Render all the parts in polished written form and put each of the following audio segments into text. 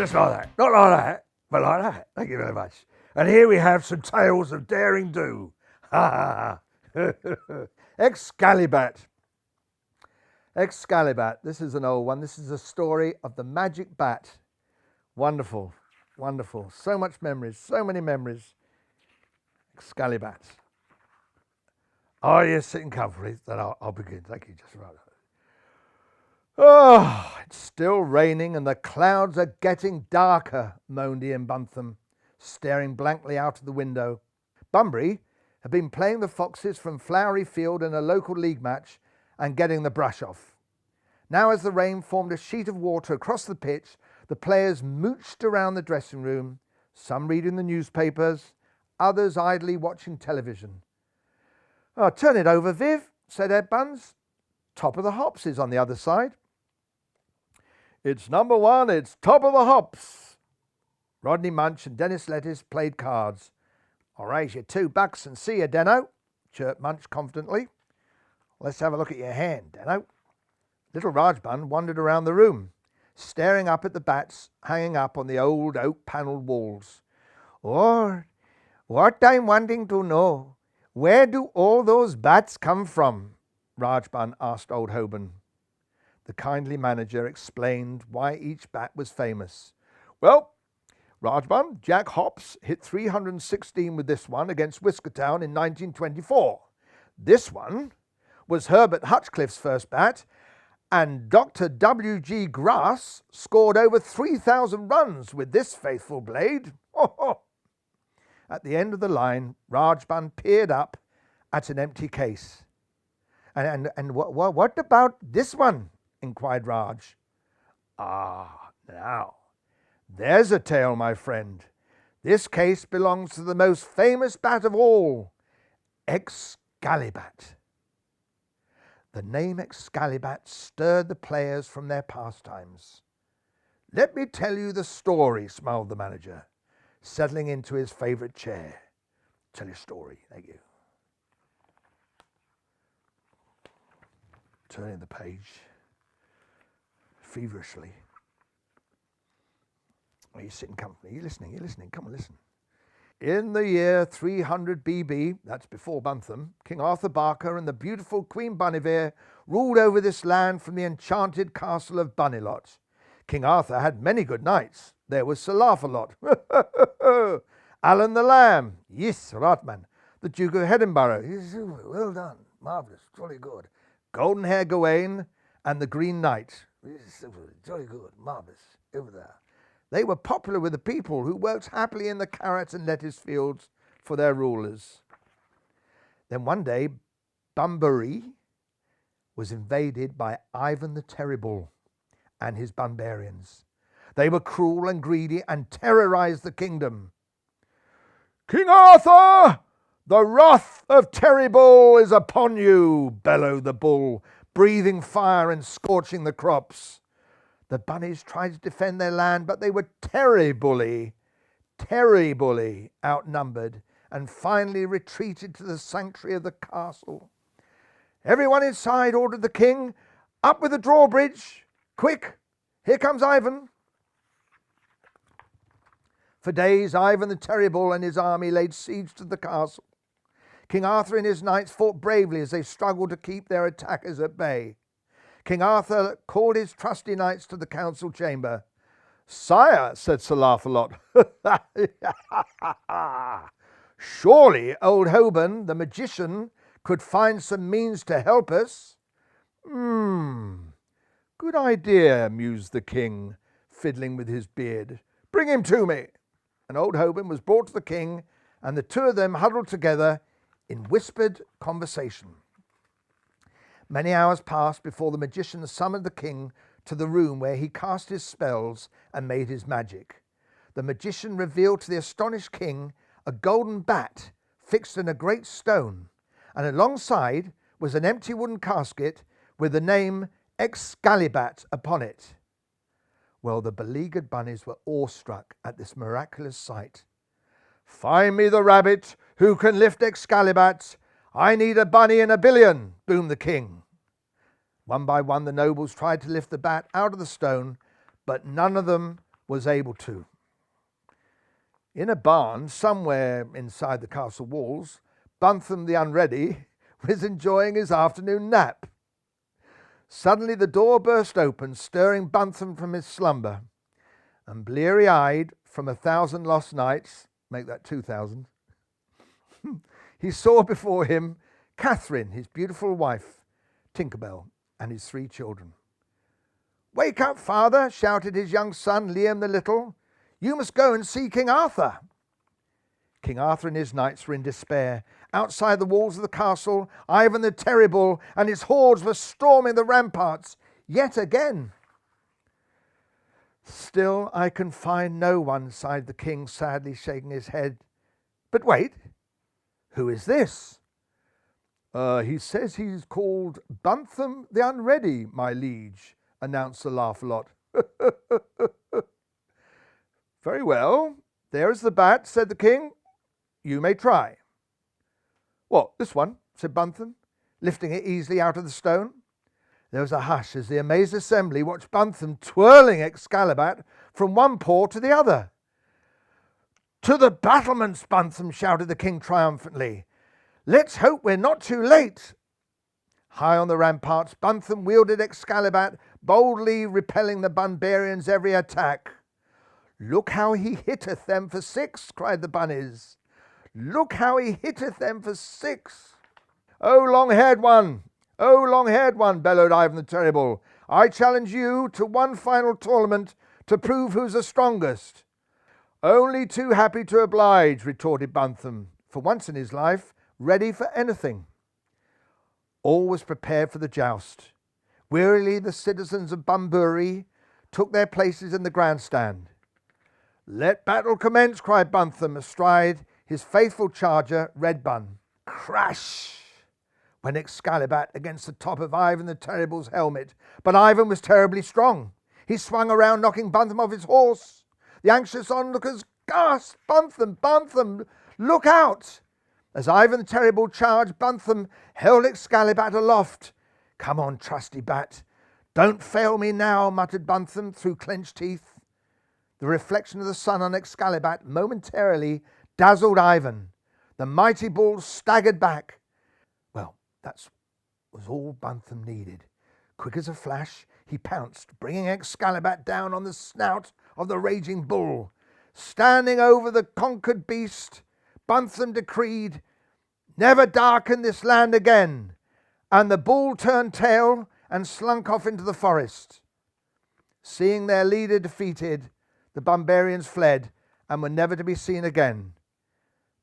Just like that. Not like that, but like that. Thank you very much. And here we have some tales of daring do. Ha ha ha. Excalibat. Excalibat. This is an old one. This is a story of the magic bat. Wonderful. Wonderful. So much memories. So many memories. Excalibat. Are you sitting comfortably? Then I'll begin. Thank you. Just right. Oh, it's still raining and the clouds are getting darker, moaned Ian Buntham, staring blankly out of the window. Bunbury had been playing the Foxes from Flowery Field in a local league match and getting the brush off. Now, as the rain formed a sheet of water across the pitch, the players mooched around the dressing room, some reading the newspapers, others idly watching television. "Oh, turn it over, Viv," said Ed Buns. "Top of the Hops is on the other side." "It's number one, it's Top of the Hops." Rodney Munch and Dennis Lettuce played cards. "I'll raise you $2 and see you, Deno," chirped Munch confidently. "Let's have a look at your hand, Deno." Little Rajbun wandered around the room, staring up at the bats hanging up on the old oak-panelled walls. "Oh, what I'm wanting to know, where do all those bats come from?" Rajbun asked old Hoban. The kindly manager explained why each bat was famous. "Well, Rajbun, Jack Hops hit 316 with this one against Whiskertown in 1924. This one was Herbert Hutchcliffe's first bat, and Dr. W.G. Grass scored over 3,000 runs with this faithful blade." At the end of the line, Rajbun peered up at an empty case. And what about this one?" inquired Raj. "Ah, now, there's a tale, my friend. This case belongs to the most famous bat of all, Excalibat." The name Excalibat stirred the players from their pastimes. "Let me tell you the story," smiled the manager, settling into his favourite chair. "Tell your story." "Thank you." Turning the page feverishly. Are you sitting comfortably? Are you listening? You're listening. Come on, listen. "In the year 300 BB, that's before Buntham, King Arthur Barker and the beautiful Queen Bunnyvere ruled over this land from the enchanted castle of Bunnylot. King Arthur had many good knights. There was Sir Laugh-a-Lot, Alan the Lamb, yes, Ratman, the Duke of Edinburgh, well done, marvellous, jolly good, Golden Hair Gawain, and the Green Knight, jolly good, marvellous, over there. They were popular with the people who worked happily in the carrot and lettuce fields for their rulers. Then one day, Bunbury was invaded by Ivan the Terrible and his Bunbarians. They were cruel and greedy and terrorized the kingdom. "King Arthur, the wrath of Terrible is upon you," bellowed the bull, breathing fire and scorching the crops. The bunnies tried to defend their land, but they were terribly outnumbered and finally retreated to the sanctuary of the castle. "Everyone inside," ordered the king. "Up with the drawbridge. Quick, here comes Ivan." For days, Ivan the Terrible and his army laid siege to the castle. King Arthur and his knights fought bravely as they struggled to keep their attackers at bay. King Arthur called his trusty knights to the council chamber. "Sire," said Sir Laugh-a-Lot, "surely old Hoban, the magician, could find some means to help us." "Good idea," mused the king, fiddling with his beard. "Bring him to me." And old Hoban was brought to the king, and the two of them huddled together in whispered conversation. Many hours passed before the magician summoned the king to the room where he cast his spells and made his magic. The magician revealed to the astonished king a golden bat fixed in a great stone, and alongside was an empty wooden casket with the name Excalibat upon it. Well, the beleaguered bunnies were awestruck at this miraculous sight. "Find me the rabbit who can lift Excalibat. I need a bunny in a billion," boomed the king. One by one, the nobles tried to lift the bat out of the stone, but none of them was able to. In a barn somewhere inside the castle walls, Buntham the Unready was enjoying his afternoon nap. Suddenly the door burst open, stirring Buntham from his slumber, and bleary-eyed from 1,000 lost nights, make that 2,000, he saw before him Catherine, his beautiful wife, Tinker Bell, and his 3 children. "Wake up, father," shouted his young son, Liam the Little. "You must go and see King Arthur." King Arthur and his knights were in despair. Outside the walls of the castle, Ivan the Terrible and his hordes were storming the ramparts yet again. "Still I can find no one," sighed the king, sadly shaking his head. "But wait, who is this?" He says he's called Buntham the Unready, my liege," announced the Laugh-a-Lot. "Very well, there is the bat," said the king. "You may try." "What, this one?" said Buntham, lifting it easily out of the stone. There was a hush as the amazed assembly watched Buntham twirling excalibat from one paw to the other. "To the battlements, Buntham," shouted the king triumphantly. "Let's hope we're not too late." High on the ramparts, Buntham wielded excalibat, boldly repelling the bunburyans' every attack. "Look how he hitteth them for 6, cried the bunnies. "Look how he hitteth them for 6. "Oh, long-haired one! Oh, long-haired one!" bellowed Ivan the Terrible. "I challenge you to one final tournament to prove who's the strongest." "Only too happy to oblige," retorted Buntham, for once in his life ready for anything. All was prepared for the joust. Wearily the citizens of Bunbury took their places in the grandstand. "Let battle commence," cried Buntham, astride his faithful charger, Red Bun. Crash went excalibat against the top of Ivan the Terrible's helmet, but Ivan was terribly strong. He swung around, knocking Buntham off his horse. The anxious onlookers gasped, "Buntham, Buntham, look out!" As Ivan the Terrible charged, Buntham held excalibat aloft. "Come on, trusty bat, don't fail me now," muttered Buntham through clenched teeth. The reflection of the sun on excalibat momentarily dazzled Ivan. The mighty bull staggered back. Well, that was all Buntham needed. Quick as a flash, he pounced, bringing excalibat down on the snout of the raging bull. Standing over the conquered beast, Buntham decreed, "Never darken this land again," and the bull turned tail and slunk off into the forest. Seeing their leader defeated, the Bunburyans fled and were never to be seen again.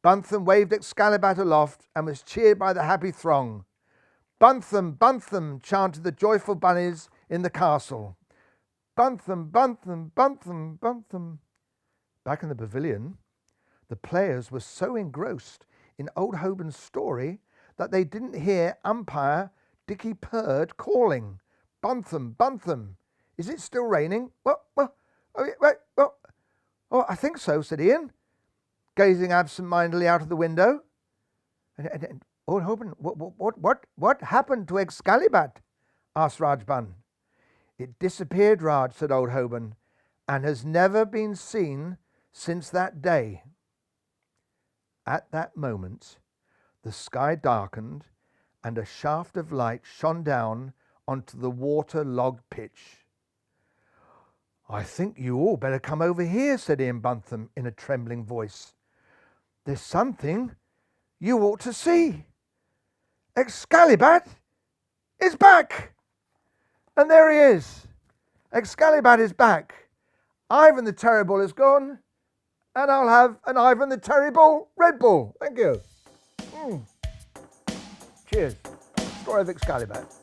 Buntham waved excalibat aloft and was cheered by the happy throng. "Buntham, Buntham," chanted the joyful bunnies in the castle. "Buntham, Buntham, Buntham, Buntham." Back in the pavilion, the players were so engrossed in old Hoban's story that they didn't hear umpire Dicky Purd calling, "Buntham, Buntham, is it still raining?" Oh, I think so," said Ian, gazing absent-mindedly out of the window. And old Hoban, what happened to excalibat?" asked Rajbun. "It disappeared, Raj," said old Hoban, "and has never been seen since that day." At that moment, the sky darkened and a shaft of light shone down onto the water-logged pitch. "I think you all better come over here," said Ian Buntham in a trembling voice. "There's something you ought to see. Excalibat is back!" And there he is. Excalibat is back. Ivan the Terrible is gone, and I'll have an Ivan the Terrible Red Bull. Thank you. Cheers. Story of Excalibat.